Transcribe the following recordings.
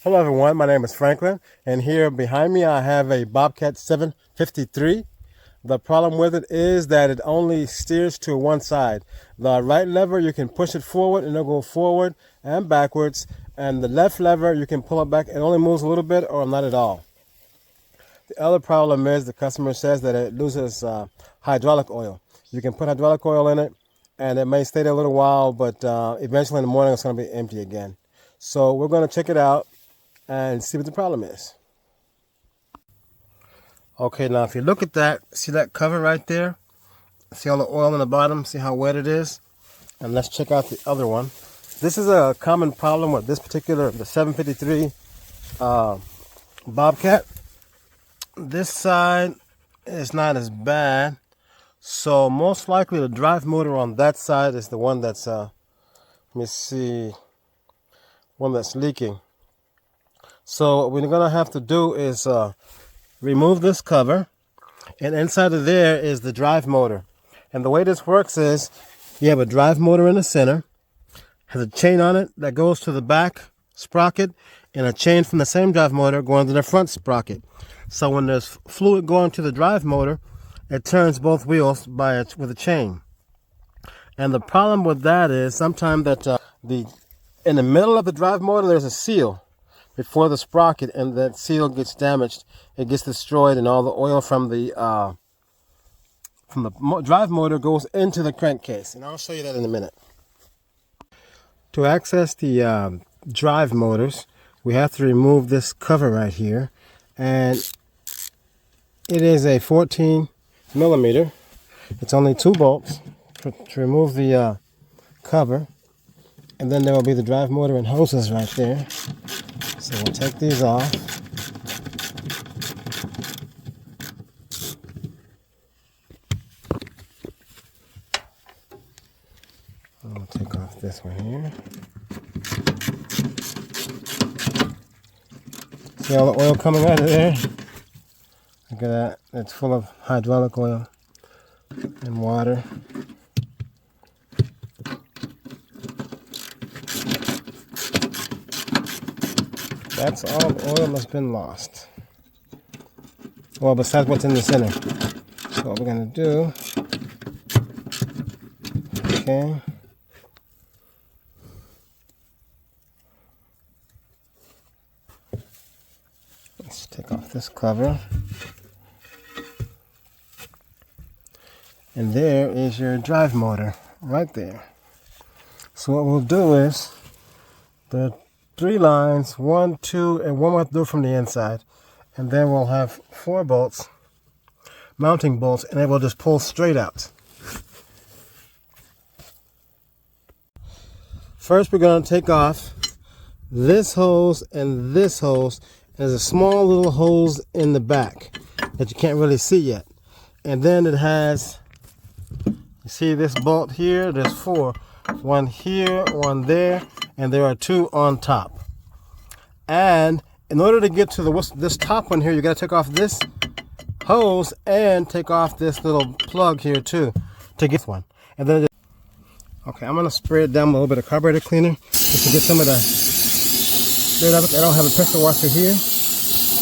Hello everyone, my name is Franklin, and here behind me I have a Bobcat 753. The problem with it is that it only steers to one side. The right lever, you can push it forward and it'll go forward and backwards, and the left lever, you can pull it back. It only moves a little bit or not at all. The other problem is the customer says that it loses hydraulic oil. You can put hydraulic oil in it and it may stay there a little while, but eventually in the morning it's going to be empty again. So we're going to check it out and see what the problem is. Okay, now if you look at that, see that cover right there? See all the oil in the bottom? See how wet it is? And let's check out the other one. This is a common problem with this particular, the 753 Bobcat. This side is not as bad. So most likely the drive motor on that side is the one that's, let me see, one that's leaking. So what we're going to have to do is remove this cover, and inside of there is the drive motor. And the way this works is you have a drive motor in the center, has a chain on it that goes to the back sprocket, and a chain from the same drive motor going to the front sprocket. So when there's fluid going to the drive motor, it turns both wheels with a chain. And the problem with that is sometimes that in the middle of the drive motor there's a seal before the sprocket, and that seal gets damaged. It gets destroyed, and all the oil from the drive motor goes into the crankcase. And I'll show you that in a minute. To access the drive motors, we have to remove this cover right here, and it is a 14 millimeter. It's only 2 bolts to remove the cover, and then there will be the drive motor and hoses right there. So we'll take these off. I'll take off this one here. See all the oil coming out of there? Look at that. It's full of hydraulic oil and water. That's all the oil that's been lost. Well, besides what's in the center. So what we're going to do, okay. Let's take off this cover. And there is your drive motor right there. So what we'll do is the 3 lines, 1, 2, and 1 we'll have to do from the inside, and then we'll have 4 bolts, mounting bolts, and it will just pull straight out. First we're going to take off this hose and this hose. There's a small little hose in the back that you can't really see yet, and then it has, you see this bolt here, there's 4. 1 here, 1 there, and there are 2 on top. And in order to get to this top one here, you got to take off this hose and take off this little plug here too to get one. And then okay, I'm going to spray it down with a little bit of carburetor cleaner just to get some of the, I don't have a pressure washer here,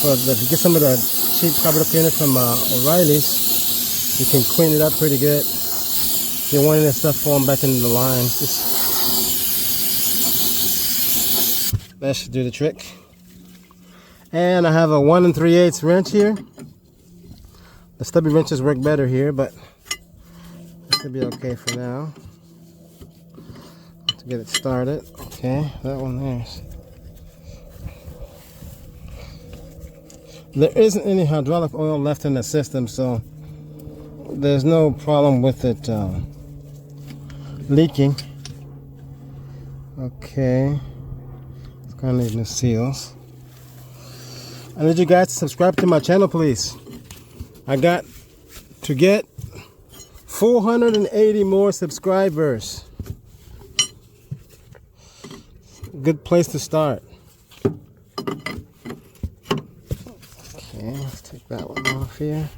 but if you get some of the cheap carburetor cleaner from O'Reilly's, you can clean it up pretty good. You don't want any of that stuff falling back into the line. That should do the trick. And I have a 1 3/8 wrench here. The stubby wrenches work better here, but it should be okay for now. To get it started. Okay, that one there isn't any hydraulic oil left in the system, so there's no problem with it leaking. Okay, it's kind of needing the seals. I need you guys to subscribe to my channel, please. I got to get 480 more subscribers. Good place to start. Okay, let's take that one off here.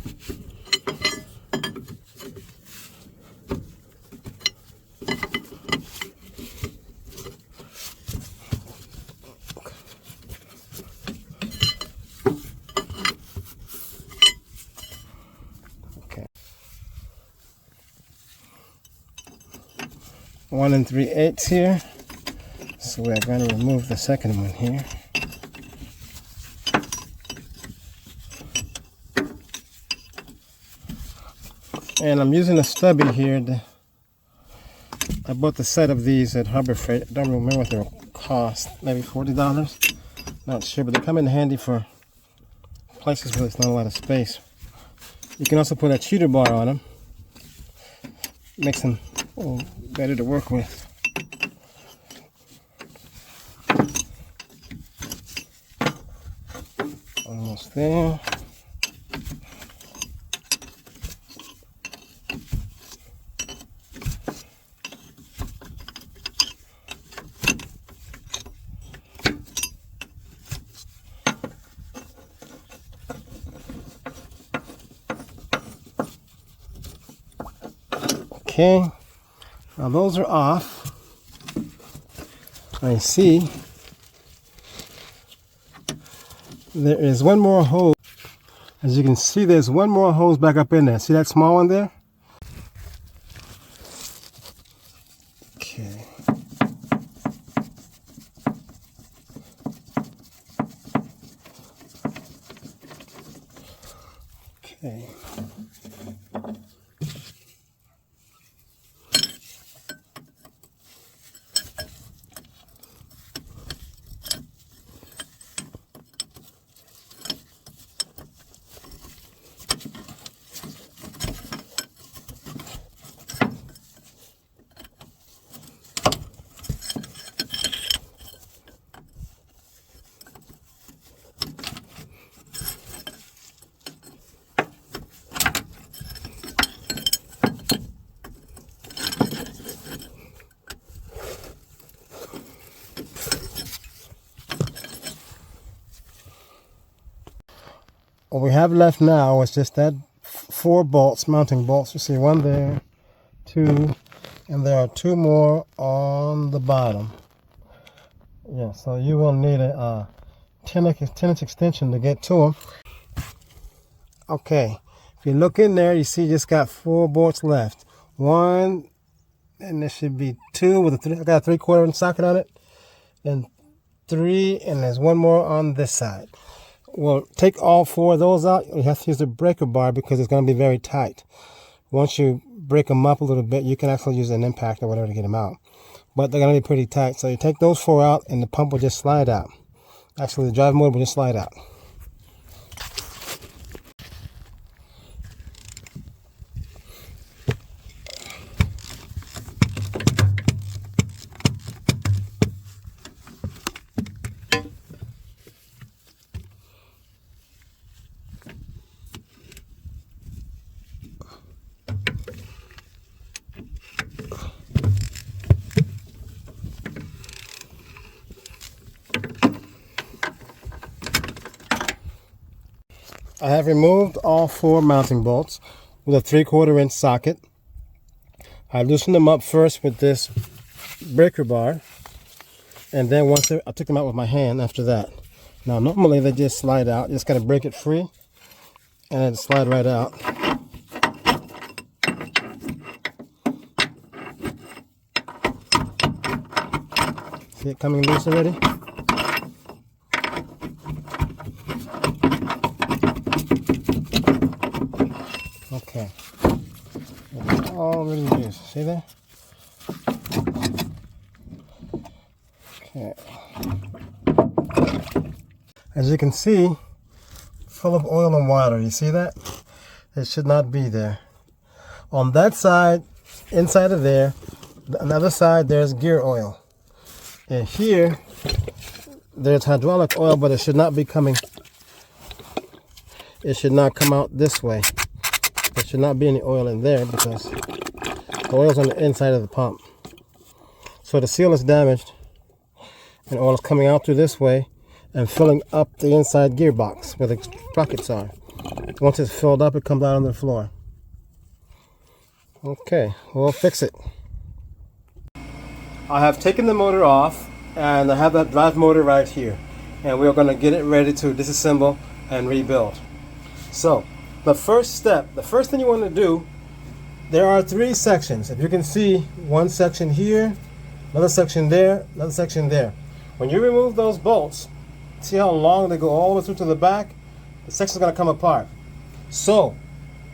1 3/8 here. So we're going to remove the second one here. And I'm using a stubby here. I bought the set of these at Harbor Freight. I don't remember what they cost. Maybe $40. Not sure, but they come in handy for places where there's not a lot of space. You can also put a cheater bar on them. Makes them better to work with. Almost there. Okay, now those are off. I see there is one more hose. As you can see, there's one more hose back up in there. See that small one there? Okay. Okay. What we have left now is just that 4 bolts, mounting bolts. You see one there, 2, and there are 2 more on the bottom. Yeah, so you will need a 10-inch extension to get to them. Okay, if you look in there, you see you just got 4 bolts left. 1, and there should be 2 with I got a 3/4 inch socket on it, and 3, and there's 1 more on this side. Well, take all 4 of those out. You have to use the breaker bar because it's going to be very tight. Once you break them up a little bit, you can actually use an impact or whatever to get them out. But they're going to be pretty tight. So you take those 4 out and the pump will just slide out. Actually, the drive motor will just slide out. I have removed all 4 mounting bolts with a 3/4 inch socket. I loosened them up first with this breaker bar, and then once I took them out with my hand after that. Now normally they just slide out. You just got to break it free and it'll slide right out. See it coming loose already? Okay, it's all really loose. See there? Okay. As you can see, full of oil and water. You see that? It should not be there. On that side, inside of there, another side, there's gear oil. And here, there's hydraulic oil, but it should not be coming. It should not come out this way. There should not be any oil in there because the oil's on the inside of the pump. So the seal is damaged and oil is coming out through this way and filling up the inside gearbox where the sprockets are. Once it's filled up, it comes out on the floor. Okay, we'll fix it. I have taken the motor off and I have that drive motor right here. And we're going to get it ready to disassemble and rebuild. So, the first step, the first thing you want to do there are 3 sections. If you can see, one section here, another section there, another section there. When you remove those bolts, see how long they go all the way through to the back? The section's going to come apart. So,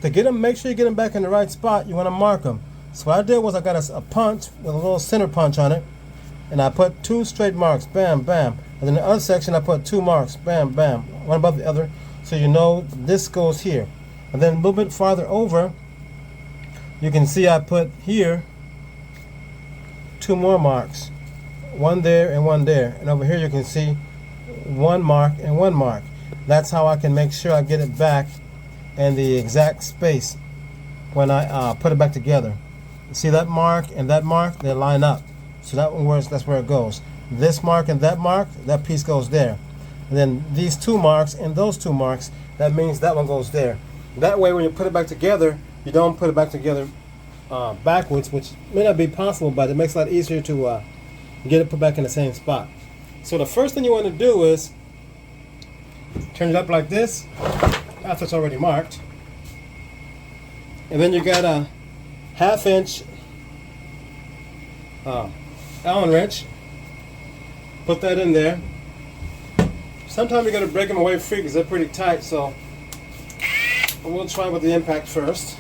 to get them, make sure you get them back in the right spot, you want to mark them. So what I did was I got a punch with a little center punch on it, and I put 2 straight marks, bam, bam. And then the other section I put 2 marks, bam, bam, one above the other, so you know this goes here. And then a little bit farther over, you can see I put here 2 more marks, one there and one there. And over here you can see 1 mark and 1 mark. That's how I can make sure I get it back in the exact space when I put it back together. See that mark and that mark, they line up. So that one works, that's where it goes. This mark and that piece goes there. And then these 2 marks and those 2 marks, that means that one goes there. That way when you put it back together, you don't put it back together backwards, which may not be possible, but it makes it a lot easier to get it put back in the same spot. So the first thing you want to do is turn it up like this, after it's already marked. And then you got a 1/2 inch Allen wrench. Put that in there. Sometimes you got to break them away free because they're pretty tight, so we'll try with the impact first.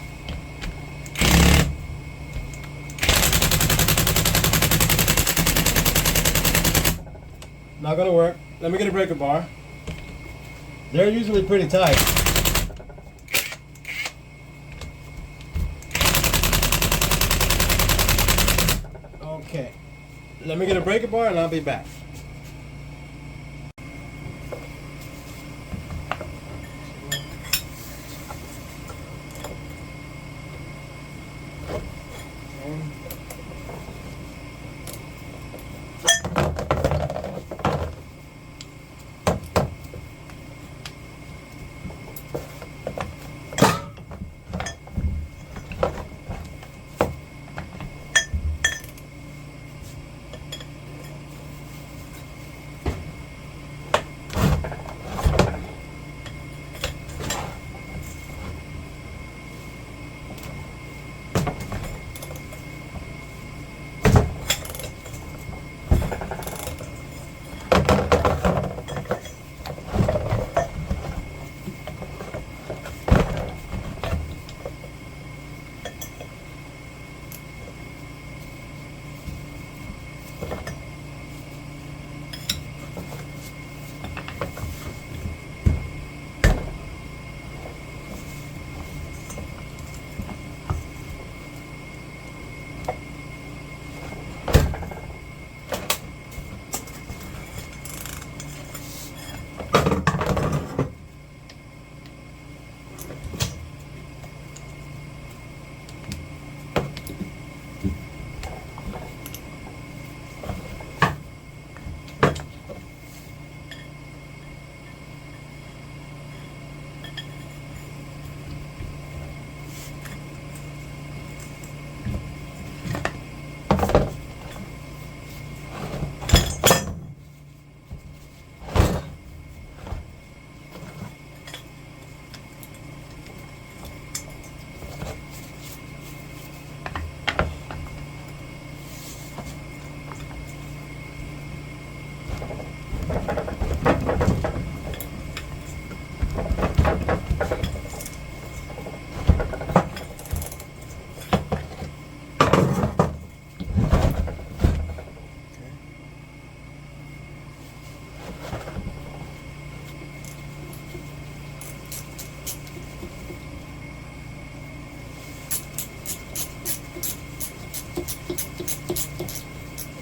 Not going to work. Let me get a breaker bar. They're usually pretty tight. Okay, let me get a breaker bar and I'll be back.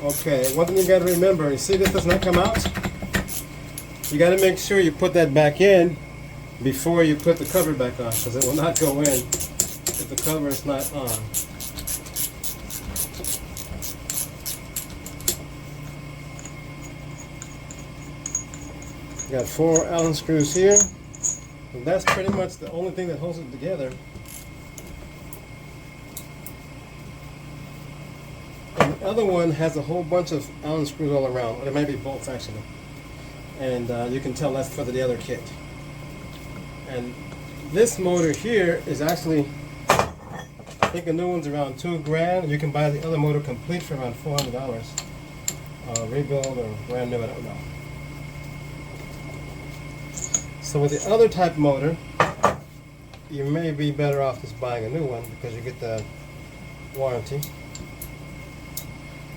Okay, one thing you got to remember, you see this does not come out? You got to make sure you put that back in before you put the cover back on, because it will not go in if the cover is not on. You got 4 Allen screws here, and that's pretty much the only thing that holds it together. And the other one has a whole bunch of Allen screws all around, or there may be bolts actually. And you can tell that's for the other kit. And this motor here is actually I think a new one's around $2,000. You can buy the other motor complete for around $400. Rebuild or brand new, I don't know. So with the other type motor, you may be better off just buying a new one because you get the warranty.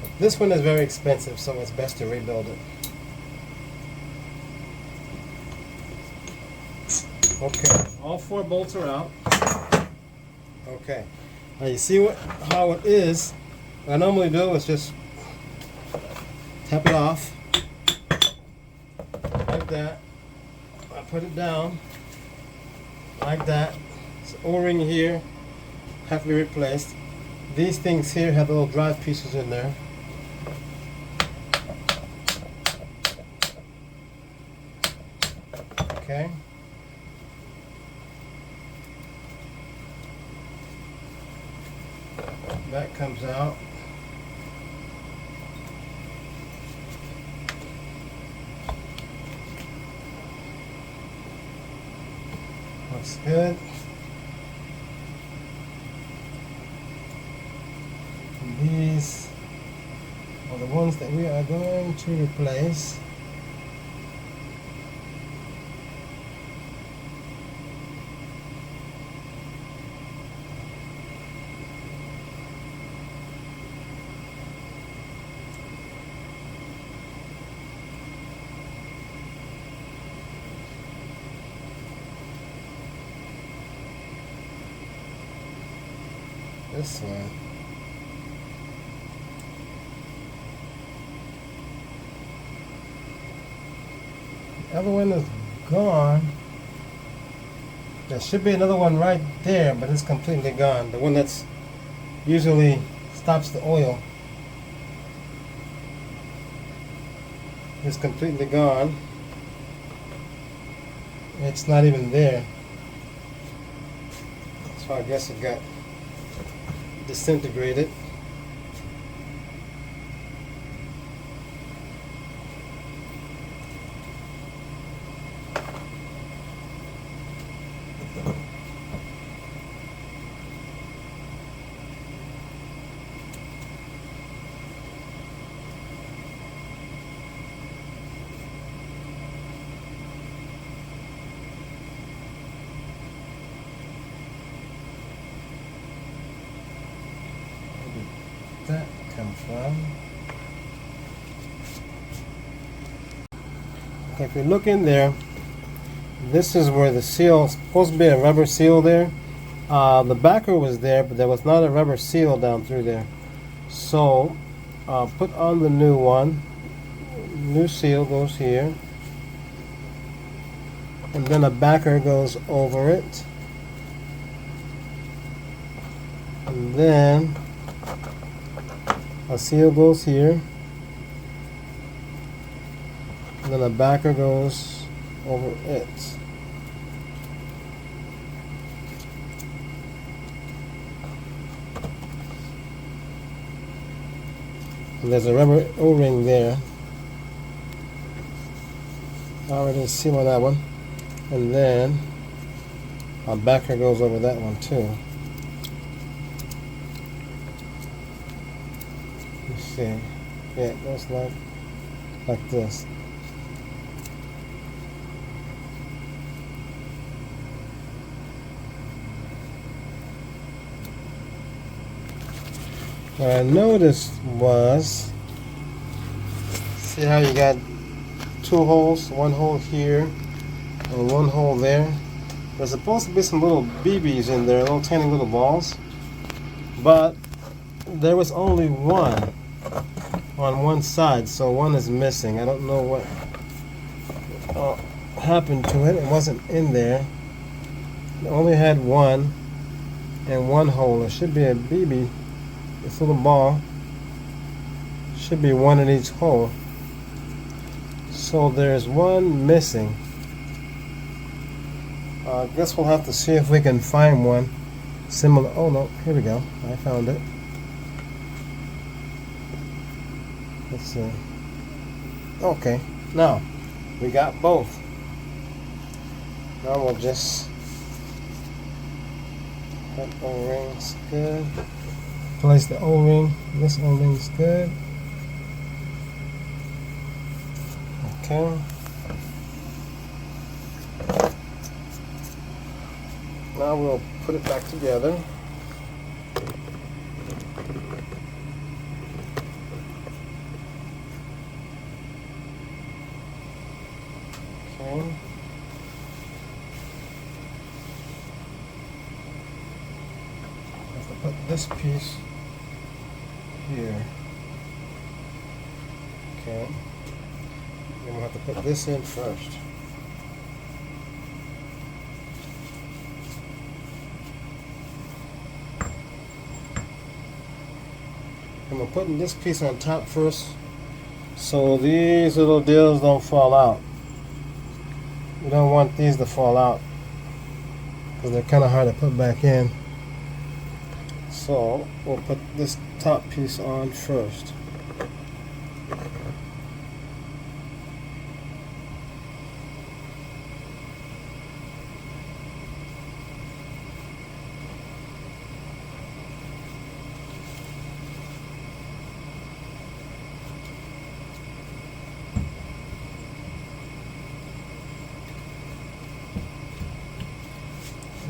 But this one is very expensive, so it's best to rebuild it. Okay, all 4 bolts are out. Okay, now you see how it is. What I normally do is just tap it off like that. I put it down like that. This O-ring here have to be replaced. These things here have little drive pieces in there. Okay. That comes out. Looks good. And these are the ones that we are going to replace. This one. The other one is gone. There should be another one right there, but it's completely gone. The one that's usually stops the oil is completely gone. It's not even there. So I guess it got disintegrated. That come from? Okay, if you look in there, this is where the seal, supposed to be a rubber seal there. The backer was there, but there was not a rubber seal down through there. So put on the new one. New seal goes here, and then a backer goes over it, and then a seal goes here, and then a backer goes over it. And there's a rubber O-ring there. Already a seal on that one. And then a backer goes over that one too. See, yeah, it goes like this. What I noticed was, see how you got 2 holes, 1 hole here and 1 hole there. There's supposed to be some little BBs in there, little tiny little balls, but there was only 1 on one side, so 1 is missing. I don't know what happened to it. It wasn't in there. It only had 1 and 1 hole. It should be a BB. This little ball should be 1 in each hole. So there's 1 missing. I guess we'll have to see if we can find one similar. Oh no, here we go. I found it. Let's see. Okay, now we got both. Now we'll just That O-ring's good. Place the O-ring. This O-ring's good. Okay. Now we'll put it back together. Okay. Put this piece here. Okay. Then we'll have to put this in first. And we're putting this piece on top first so these little deals don't fall out. We don't want these to fall out because they're kind of hard to put back in. So we'll put this top piece on first.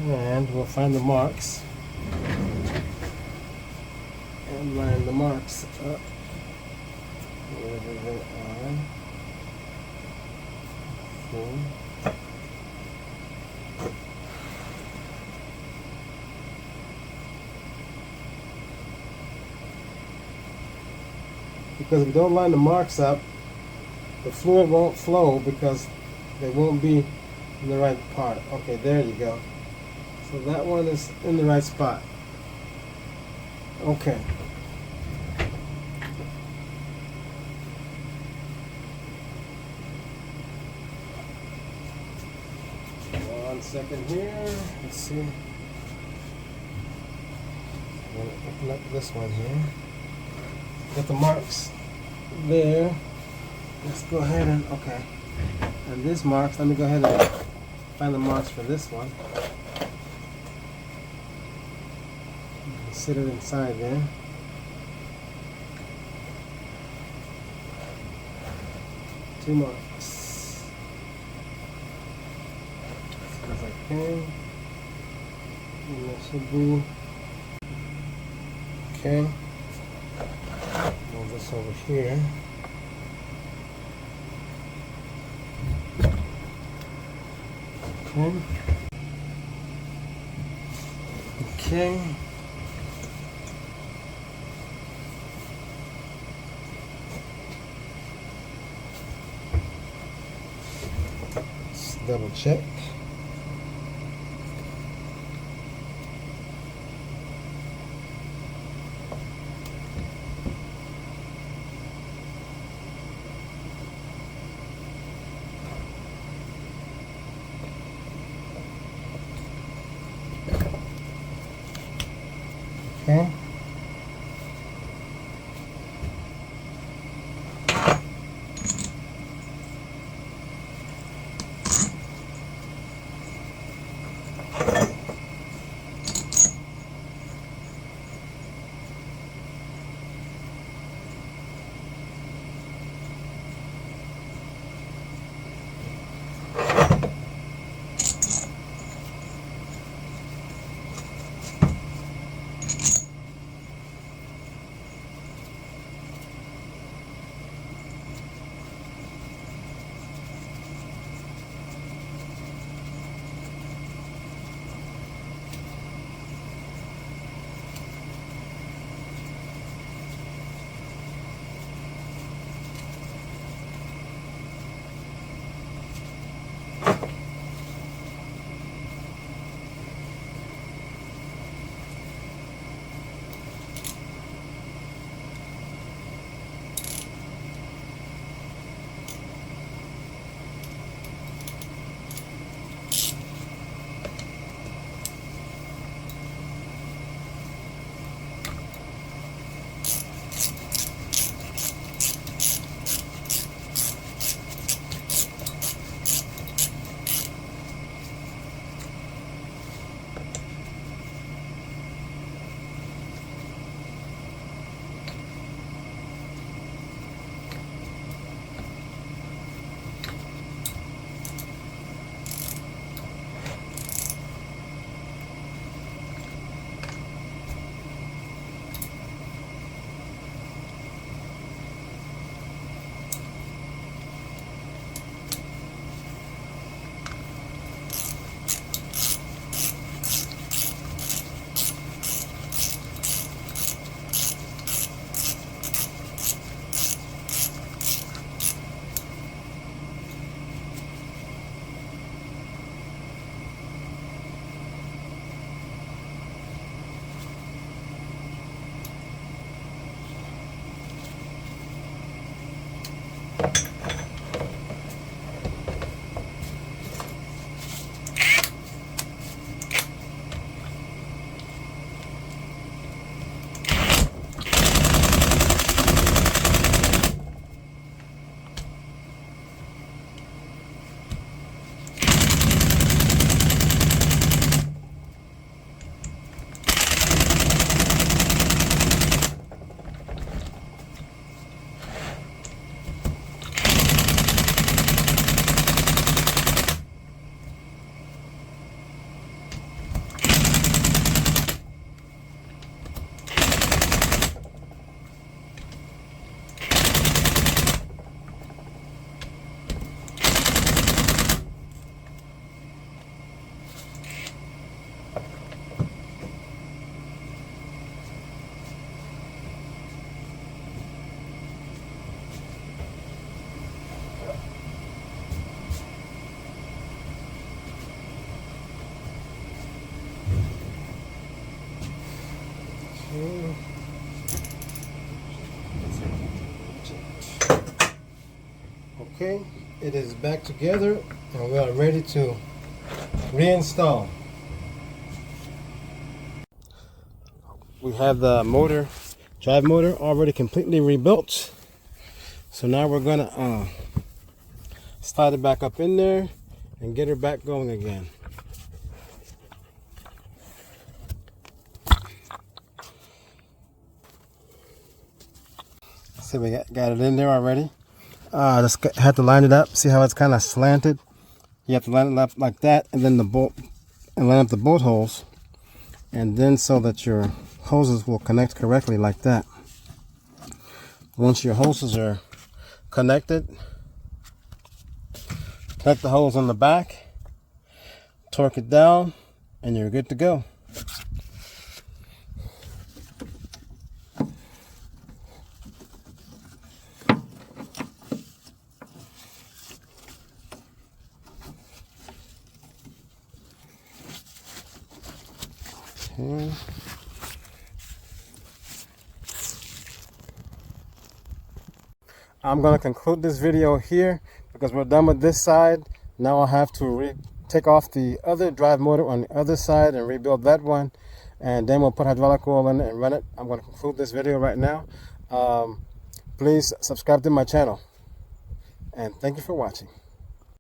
And we'll find the marks. And line the marks up wherever they are. Okay. Because if you don't line the marks up, the fluid won't flow because they won't be in the right part. Okay, there you go. So that one is in the right spot. Okay. One second here. Let's see. I'm going to open up this one here. Get the marks there. Let's go ahead and, okay. And these marks, let me go ahead and find the marks for this one. Sit it inside there. Two marks. As I can. And that should be okay. Move this over here. Okay. Okay. Let's double check. Okay. Okay, it is back together and we are ready to reinstall. We have the motor, drive motor, already completely rebuilt. So now we're gonna slide it back up in there and get her back going again. See, we got it in there already. Just have to line it up. See how it's kind of slanted? You have to line it up like that, and then the bolt, and line up the bolt holes, and then so that your hoses will connect correctly like that. Once your hoses are connected, connect the hose on the back, torque it down, and you're good to go. Okay. I'm going to conclude this video here because we're done with this side. Now I'll have to take off the other drive motor on the other side and rebuild that one, and then we'll put hydraulic oil in it and run it. I'm going to conclude this video right now. Please subscribe to my channel, and thank you for watching.